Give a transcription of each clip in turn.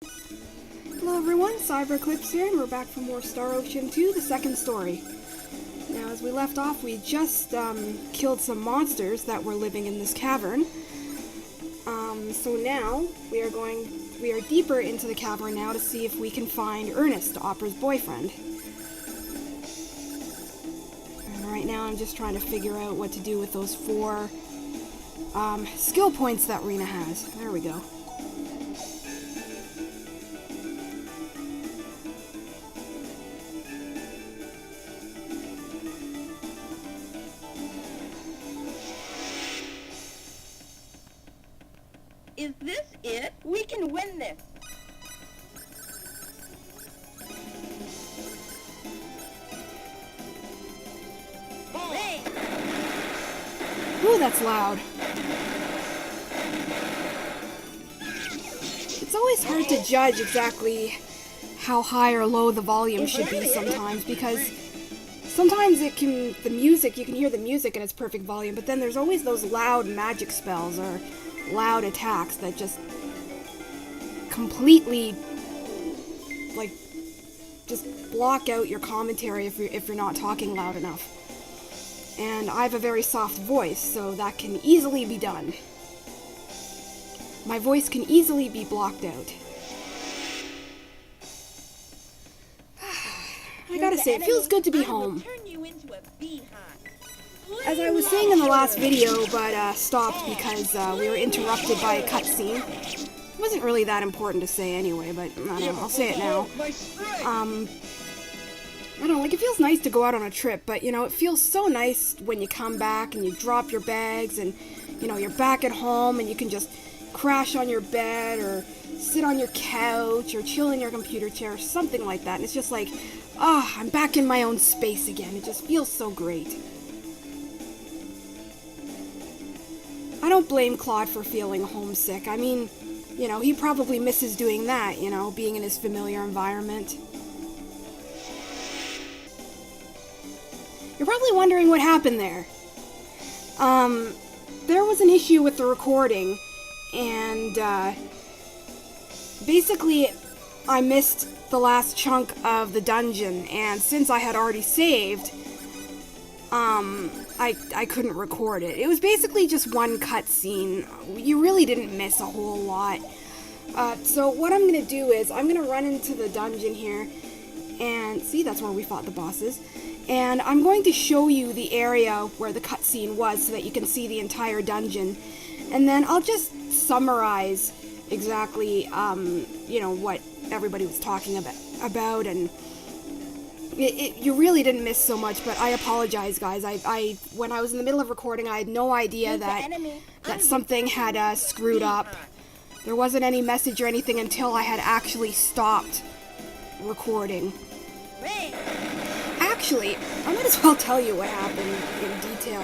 Hello everyone, Cyberclips here, and we're back for more Star Ocean 2, the second story. Now, as we left off, we just killed some monsters that were living in this cavern. So now, we are deeper into the cavern now to see if we can find Ernest, Opera's boyfriend. And right now I'm just trying to figure out what to do with those 4 skill points that Rena has. There we go. Is this it? We can win this. Hey! Ooh, that's loud. It's always hard to judge exactly how high or low the volume should be sometimes, because sometimes you can hear the music in its perfect volume, but then there's always those loud magic spells or loud attacks that just completely, like, just block out your commentary if you're not talking loud enough. And I have a very soft voice, so that can easily be done. My voice can easily be blocked out. I gotta say, it feels good to be home. As I was saying in the last video, but stopped because we were interrupted by a cutscene. It wasn't really that important to say anyway, but I don't know, I'll say it now. I don't know, like, it feels nice to go out on a trip, but, you know, it feels so nice when you come back and you drop your bags and, you know, you're back at home and you can just crash on your bed or sit on your couch or chill in your computer chair or something like that. And it's just like, I'm back in my own space again. It just feels so great. I don't blame Claude for feeling homesick. I mean, you know, he probably misses doing that, you know, being in his familiar environment. You're probably wondering what happened there. There was an issue with the recording, and basically I missed the last chunk of the dungeon, and since I had already saved, I couldn't record it. It was basically just one cutscene. You really didn't miss a whole lot. So what I'm gonna do is, I'm gonna run into the dungeon here, and see, that's where we fought the bosses. And I'm going to show you the area where the cutscene was so that you can see the entire dungeon. And then I'll just summarize exactly, you know, what everybody was talking about, and you really didn't miss so much, but I apologize, guys. When I was in the middle of recording, I had no idea that something had screwed up. There wasn't any message or anything until I had actually stopped recording. Actually, I might as well tell you what happened in detail.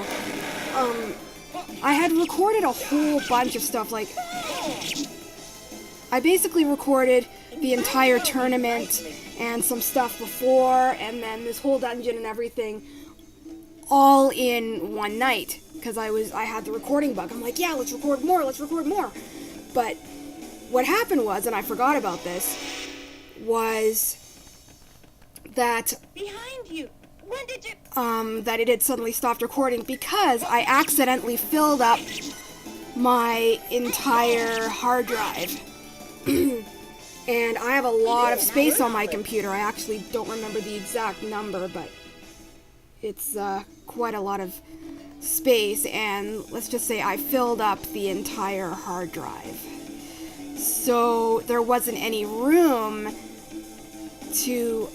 I had recorded a whole bunch of stuff, like, I basically recorded the entire tournament and some stuff before, and then this whole dungeon and everything, all in one night, because I had the recording bug. I'm like, yeah, let's record more. But what happened was, and I forgot about this, was that Behind you. When did you? That it had suddenly stopped recording because I accidentally filled up my entire hard drive. And I have a lot of space on my computer. I actually don't remember the exact number, but it's quite a lot of space, and let's just say I filled up the entire hard drive. So there wasn't any room to,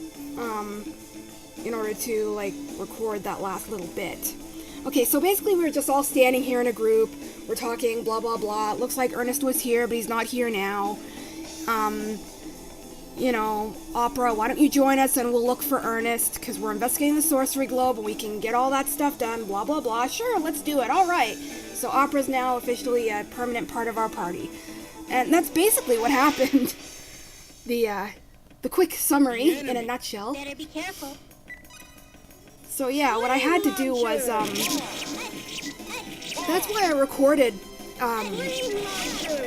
in order to, like, record that last little bit. Okay, so basically we were just all standing here in a group. We're talking, blah, blah, blah. It looks like Ernest was here, but he's not here now. You know, Opera, why don't you join us and we'll look for Ernest, because we're investigating the sorcery globe and we can get all that stuff done, blah, blah, blah. Sure, let's do it. All right. So Opera's now officially a permanent part of our party. And that's basically what happened. The quick summary in a nutshell. Better be careful. So yeah, what I had to do was, that's why I recorded,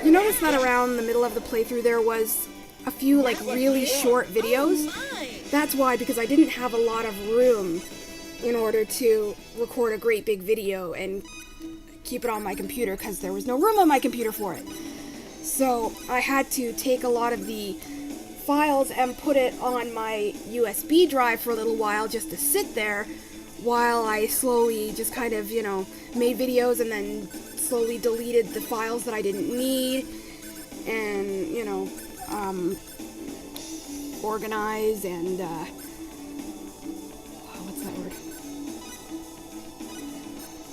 you notice that around the middle of the playthrough there was a few like really short videos. That's why, because I didn't have a lot of room in order to record a great big video and keep it on my computer, because there was no room on my computer for it. So I had to take a lot of the files and put it on my USB drive for a little while just to sit there while I slowly just kind of, you know, made videos and then slowly deleted the files that I didn't need and, you know, organize and, what's that word?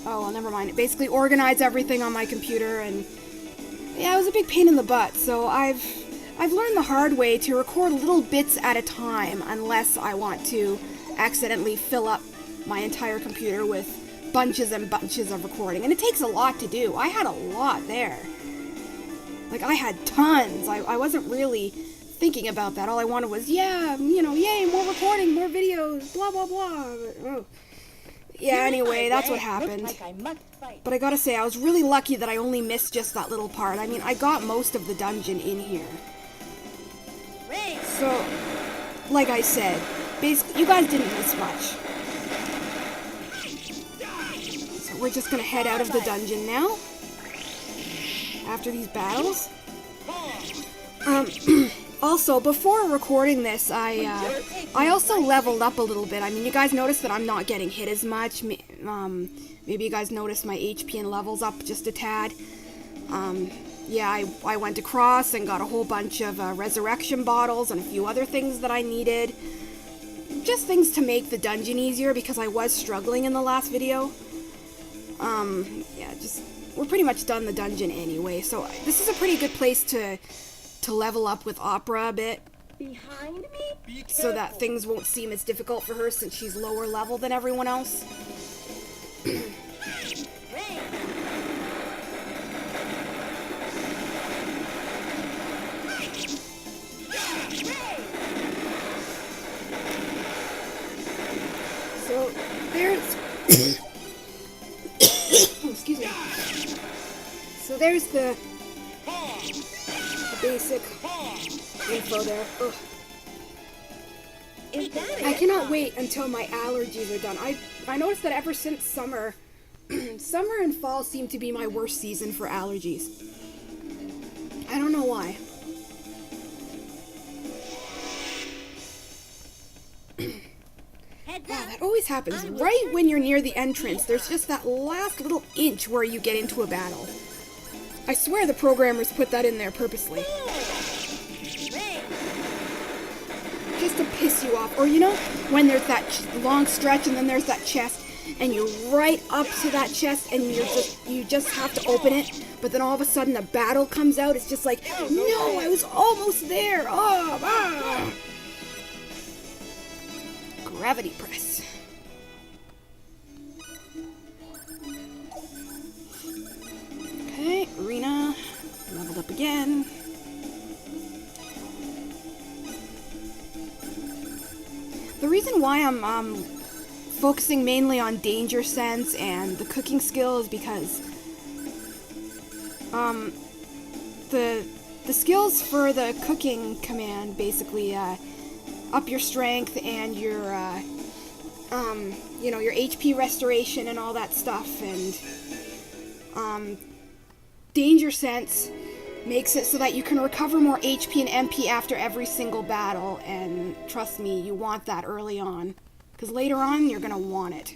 Oh, well, never mind. Basically organize everything on my computer, and yeah, it was a big pain in the butt. So I've learned the hard way to record little bits at a time unless I want to accidentally fill up my entire computer with bunches and bunches of recording. And it takes a lot to do. I had a lot there. Like, I had tons. I wasn't really thinking about that. All I wanted was, yeah, you know, yay, more recording, more videos, blah, blah, blah. But, oh. Yeah, anyway, that's what happened. But I gotta say, I was really lucky that I only missed just that little part. I mean, I got most of the dungeon in here. So, like I said, basically, you guys didn't miss much. So we're just gonna head out of the dungeon now. After these battles. Also, before recording this, I also leveled up a little bit. I mean, you guys noticed that I'm not getting hit as much. Maybe you guys noticed my HP and levels up just a tad. Yeah, I went across and got a whole bunch of resurrection bottles and a few other things that I needed. Just things to make the dungeon easier because I was struggling in the last video. Yeah, we're pretty much done the dungeon anyway, so this is a pretty good place to level up with Opera a bit. Behind me? So that things won't seem as difficult for her since she's lower level than everyone else. So there's excuse me. So there's the basic info there. Ugh. I cannot wait until my allergies are done. I noticed that ever since summer, summer and fall seem to be my worst season for allergies. I don't know why. Wow, that always happens. Right when you're near the entrance, there's just that last little inch where you get into a battle. I swear the programmers put that in there purposely. Just to piss you off. Or, you know, when there's that long stretch and then there's that chest, and you're right up to that chest and you just have to open it, but then all of a sudden a battle comes out. It's just like, no, I was almost there. Oh, ah. Gravity press. Okay, Arena leveled up again. The reason why I'm focusing mainly on danger sense and the cooking skill is because the skills for the cooking command basically up your strength and your you know, your HP restoration and all that stuff, and danger sense makes it so that you can recover more HP and MP after every single battle, and trust me, you want that early on, because later on you're gonna want it.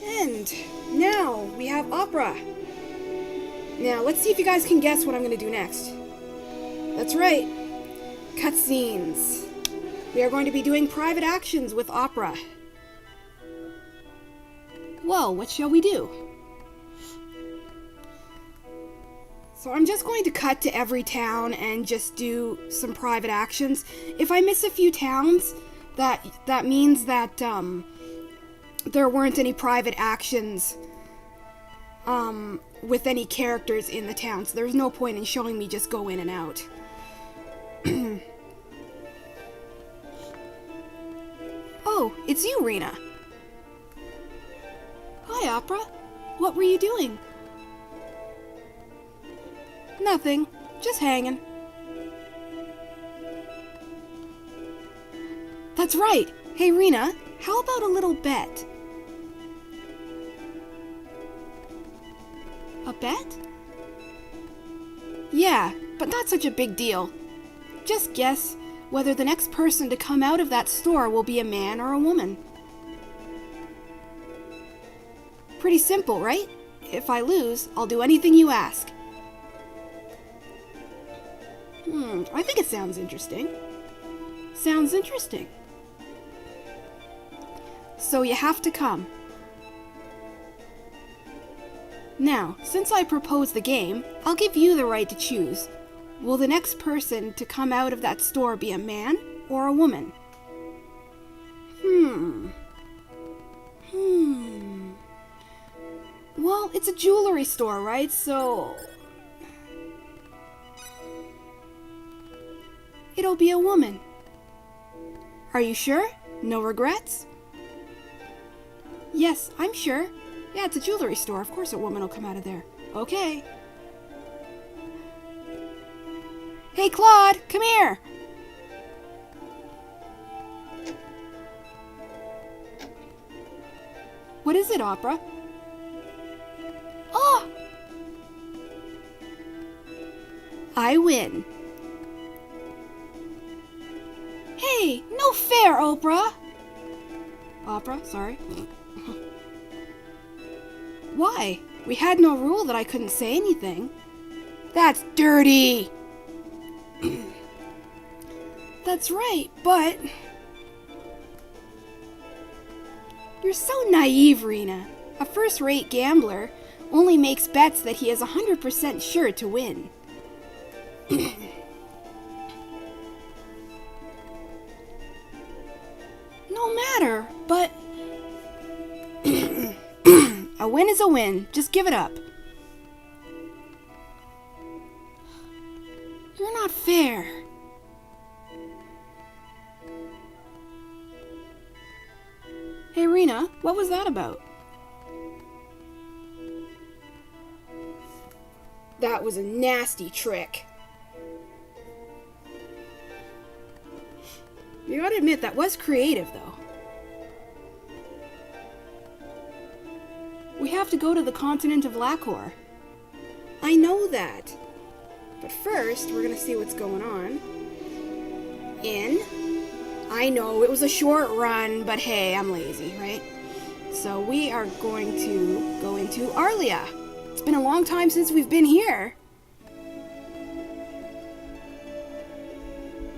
And now we have Opera. Now let's see if you guys can guess what I'm gonna do next. That's right, cutscenes. We are going to be doing private actions with Opera. Well, what shall we do? So I'm just going to cut to every town and just do some private actions. If I miss a few towns, that means that there weren't any private actions with any characters in the town, so there's no point in showing me just go in and out. Oh, it's you, Rena. Hi, Opera. What were you doing? Nothing. Just hanging. That's right. Hey, Rena, how about a little bet? A bet? Yeah, but not such a big deal. Just guess whether the next person to come out of that store will be a man or a woman. Pretty simple, right? If I lose, I'll do anything you ask. I think it sounds interesting. Sounds interesting. So you have to come. Now, since I proposed the game, I'll give you the right to choose. Will the next person to come out of that store be a man or a woman? Well, it's a jewelry store, right? So it'll be a woman. Are you sure? No regrets? Yes, I'm sure. Yeah, it's a jewelry store. Of course a woman will come out of there. Okay. Hey, Claude, come here. What is it, Opera? Oh! I win. Hey, no fair, Oprah. Opera, sorry. Why? We had no rule that I couldn't say anything. That's dirty. That's right, but you're so naive, Rena. A first-rate gambler only makes bets that he is 100% sure to win. No matter, but a win is a win. Just give it up. You're not fair. Hey, Rena, what was that about? That was a nasty trick. You gotta admit, that was creative, though. We have to go to the continent of Lacor. I know that. But first, we're gonna see what's going on. I know, it was a short run, but hey, I'm lazy, right? So we are going to go into Arlia. It's been a long time since we've been here.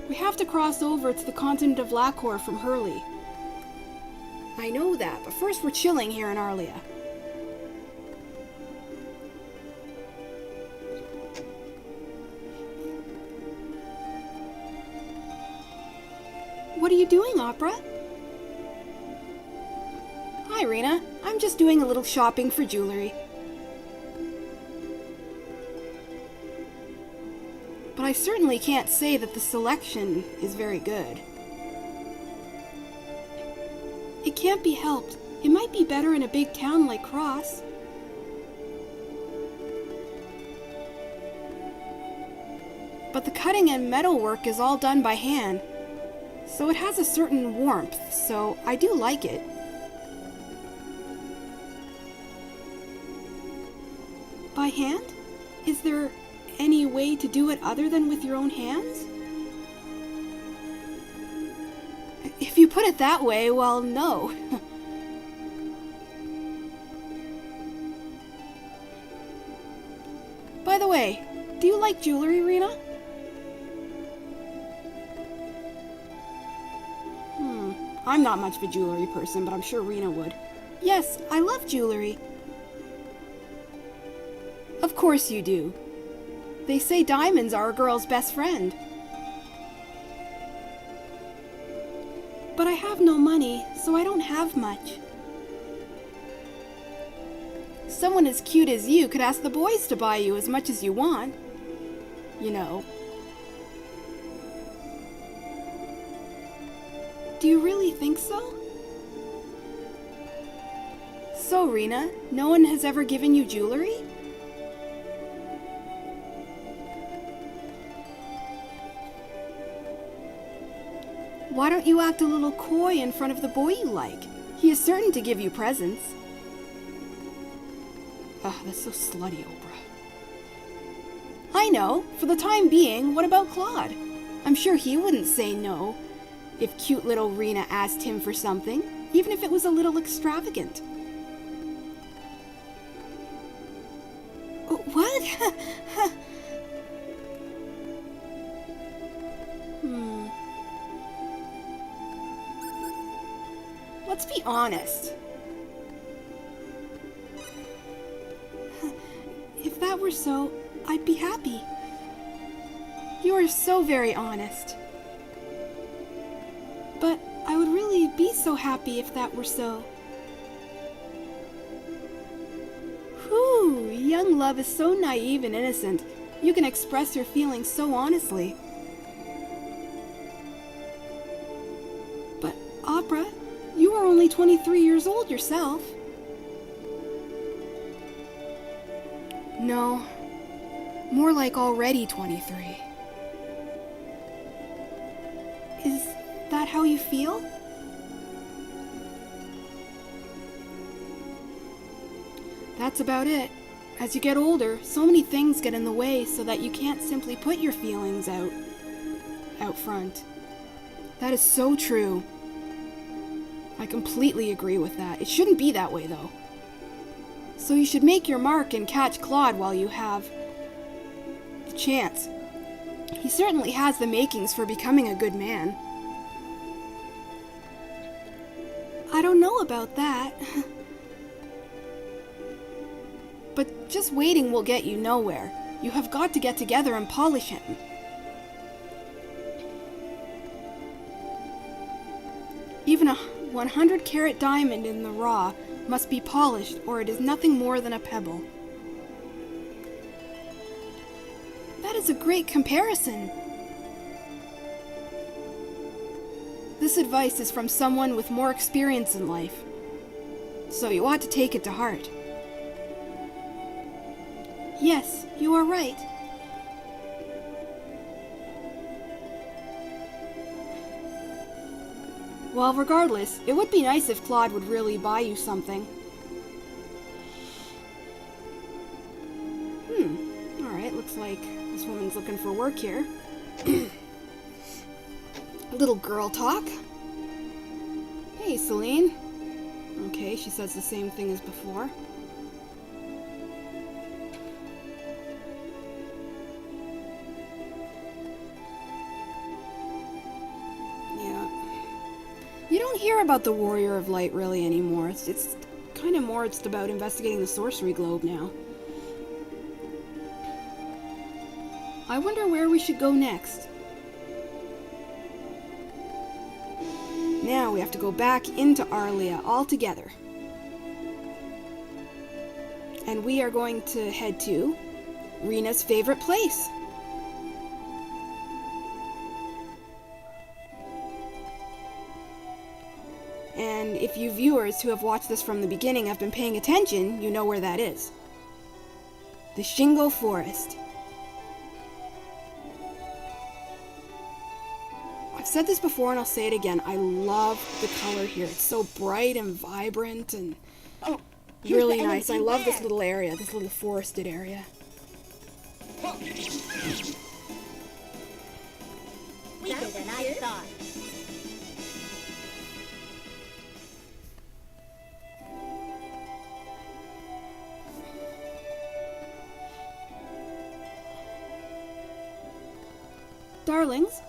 We have to cross over to the continent of Lacor from Hurley. I know that, but first we're chilling here in Arlia. What are you doing, Opera? Hi, Rena. I'm just doing a little shopping for jewelry. But I certainly can't say that the selection is very good. It can't be helped. It might be better in a big town like Cross. But the cutting and metalwork is all done by hand. So it has a certain warmth, so I do like it. By hand? Is there any way to do it other than with your own hands? If you put it that way, well, no. By the way, do you like jewelry, Rena? I'm not much of a jewelry person, but I'm sure Rena would. Yes, I love jewelry. Of course you do. They say diamonds are a girl's best friend. But I have no money, so I don't have much. Someone as cute as you could ask the boys to buy you as much as you want. You know. Do you really think so? So, Rena, no one has ever given you jewelry? Why don't you act a little coy in front of the boy you like? He is certain to give you presents. Ugh, that's so slutty, Oprah. I know. For the time being, what about Claude? I'm sure he wouldn't say no if cute little Rena asked him for something, even if it was a little extravagant. What? Let's be honest. If that were so, I'd be happy. You are so very honest. But I would really be so happy if that were so. Whew, young love is so naive and innocent. You can express your feelings so honestly. But, Opera, you are only 23 years old yourself. No, more like already 23. Is that how you feel? That's about it. As you get older, so many things get in the way so that you can't simply put your feelings out front. That is so true. I completely agree with that. It shouldn't be that way, though. So you should make your mark and catch Claude while you have the chance. He certainly has the makings for becoming a good man. I don't know about that. But just waiting will get you nowhere. You have got to get together and polish him. Even a 100-carat diamond in the raw must be polished, or it is nothing more than a pebble. That is a great comparison. This advice is from someone with more experience in life, so you ought to take it to heart. Yes, you are right. Well, regardless, it would be nice if Claude would really buy you something. Alright, looks like this woman's looking for work here. Little girl talk. Hey, Celine. Okay, she says the same thing as before. You don't hear about the Warrior of Light really anymore. It's kind of more it's about investigating the sorcery globe now. I wonder where we should go next. Now we have to go back into Arlia altogether. And we are going to head to Rena's favorite place. And if you viewers who have watched this from the beginning have been paying attention, you know where that is. The Shingle Forest. I've said this before and I'll say it again. I love the color here. It's so bright and vibrant and really nice. I love this little area, this little forested area. Weaker than I thought. Darlings,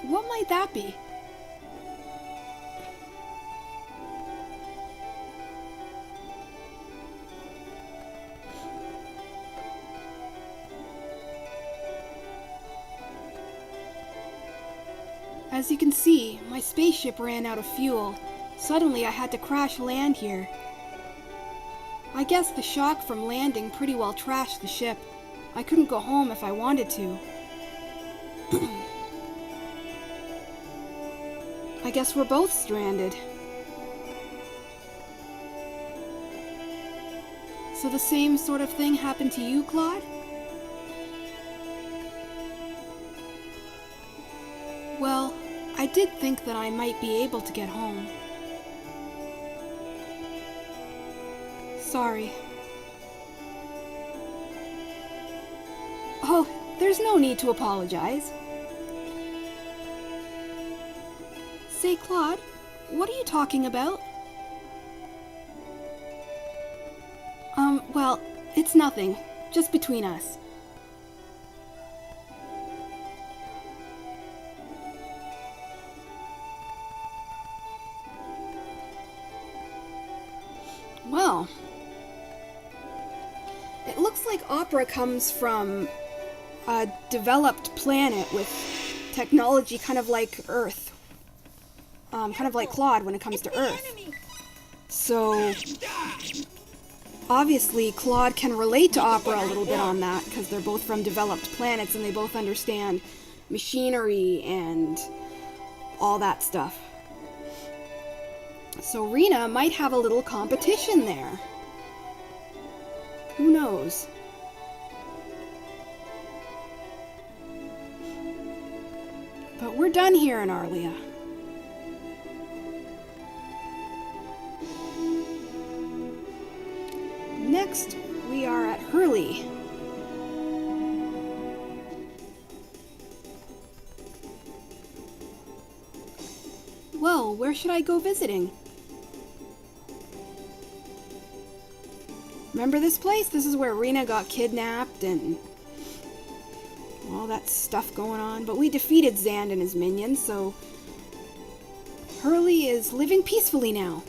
what might that be? As you can see, my spaceship ran out of fuel. Suddenly I had to crash land here. I guess the shock from landing pretty well trashed the ship. I couldn't go home if I wanted to. I guess we're both stranded. So the same sort of thing happened to you, Claude? Well, I did think that I might be able to get home. Sorry. Oh, there's no need to apologize. Say, Claude, what are you talking about? Well, it's nothing. Just between us. Well, it looks like opera comes from a developed planet with technology kind of like Earth. Kind of like Claude when it comes to Earth. So, obviously, Claude can relate to opera a little bit on that, because they're both from developed planets and they both understand machinery and all that stuff. So Rena might have a little competition there. Who knows? But we're done here in Arlia. Next, we are at Hurley. Well, where should I go visiting? Remember this place? This is where Rena got kidnapped and all that stuff going on. But we defeated Zand and his minions, so Hurley is living peacefully now.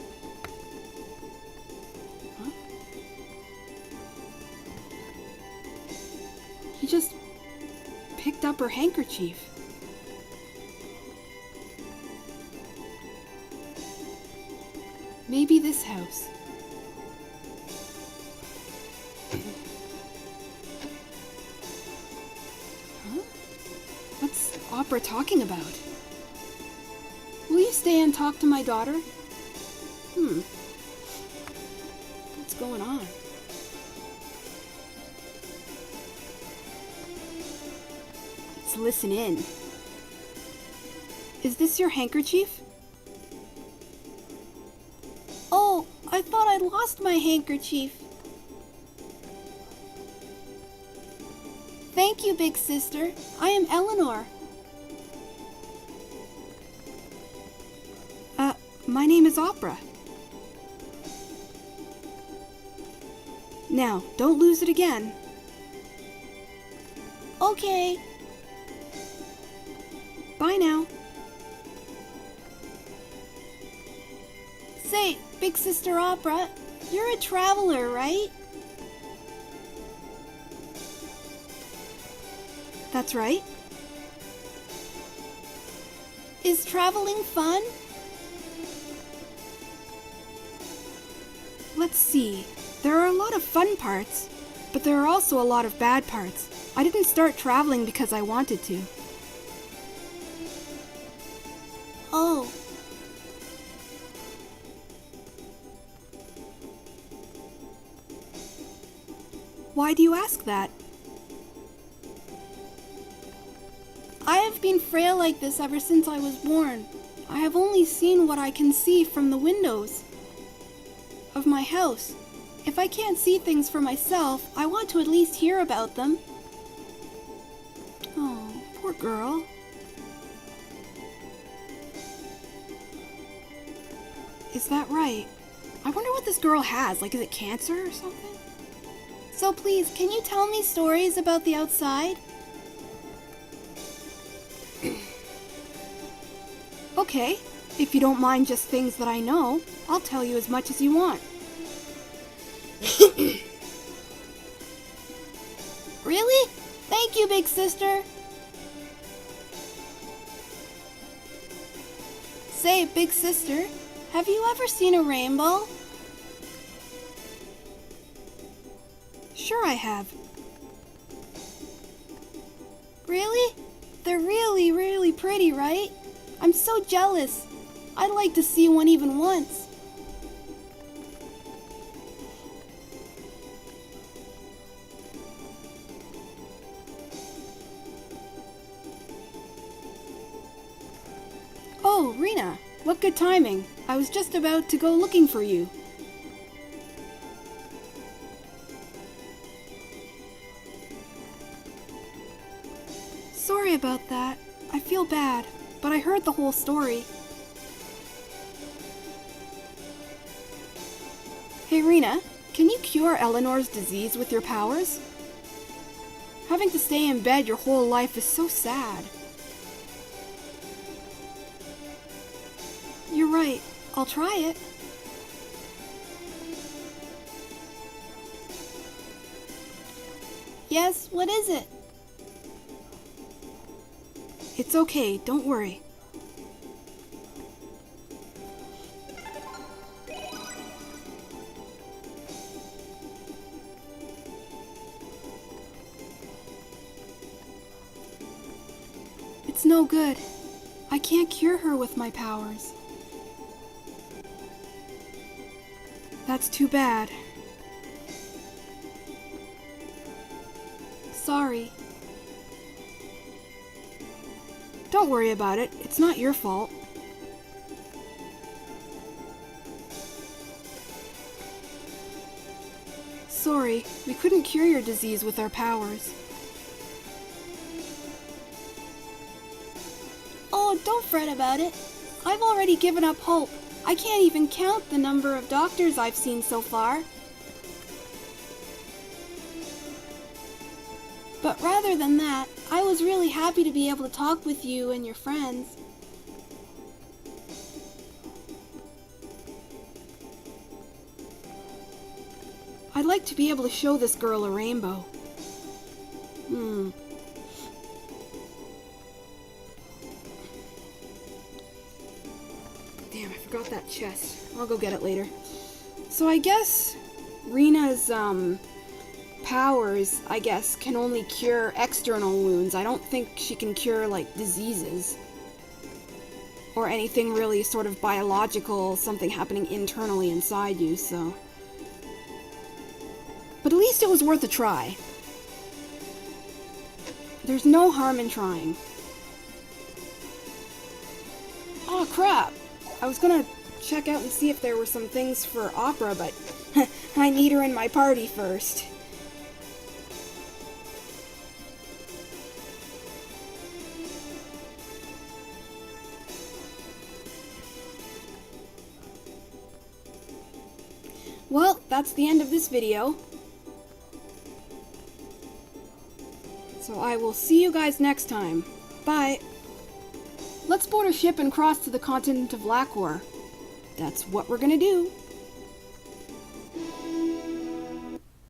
Huh? He just picked up her handkerchief. Maybe this house. What's Opera talking about? Will you stay and talk to my daughter? What's going on? Let's listen in. Is this your handkerchief? Oh, I thought I'd lost my handkerchief. Thank you, big sister. I am Eleanor. My name is Opera. Now, don't lose it again. Okay. Bye now. Say, big sister Opera, you're a traveler, right? That's right. Is traveling fun? Let's see. There are a lot of fun parts, but there are also a lot of bad parts. I didn't start traveling because I wanted to. Oh. Why do you ask that? I have been frail like this ever since I was born. I have only seen what I can see from the windows of my house. If I can't see things for myself, I want to at least hear about them. Oh, poor girl. Is that right? I wonder what this girl has. Like, is it cancer or something? So please, can you tell me stories about the outside? Okay, if you don't mind just things that I know, I'll tell you as much as you want. Really? Thank you, big sister. Say, big sister, have you ever seen a rainbow? Sure I have. Really? They're really, really pretty, right? I'm so jealous. I'd like to see one even once. Oh, Rena, what good timing. I was just about to go looking for you. Sorry about that. I feel bad, but I heard the whole story. Hey Rena, can you cure Eleanor's disease with your powers? Having to stay in bed your whole life is so sad. You're right. I'll try it. Yes, what is it? It's okay, don't worry. It's no good. I can't cure her with my powers. That's too bad. Sorry. Don't worry about it. It's not your fault. Sorry, we couldn't cure your disease with our powers. Oh, don't fret about it. I've already given up hope. I can't even count the number of doctors I've seen so far. But rather than that, I was really happy to be able to talk with you and your friends. I'd like to be able to show this girl a rainbow. Damn, I forgot that chest. I'll go get it later. So I guess Rena's, powers, I guess, can only cure external wounds. I don't think she can cure, like, diseases. Or anything really sort of biological, something happening internally inside you, so... But at least it was worth a try. There's no harm in trying. Oh, crap! I was gonna check out and see if there were some things for Opera, but I need her in my party first. Well, that's the end of this video. So I will see you guys next time. Bye. Let's board a ship and cross to the continent of Lakor. That's what we're gonna do.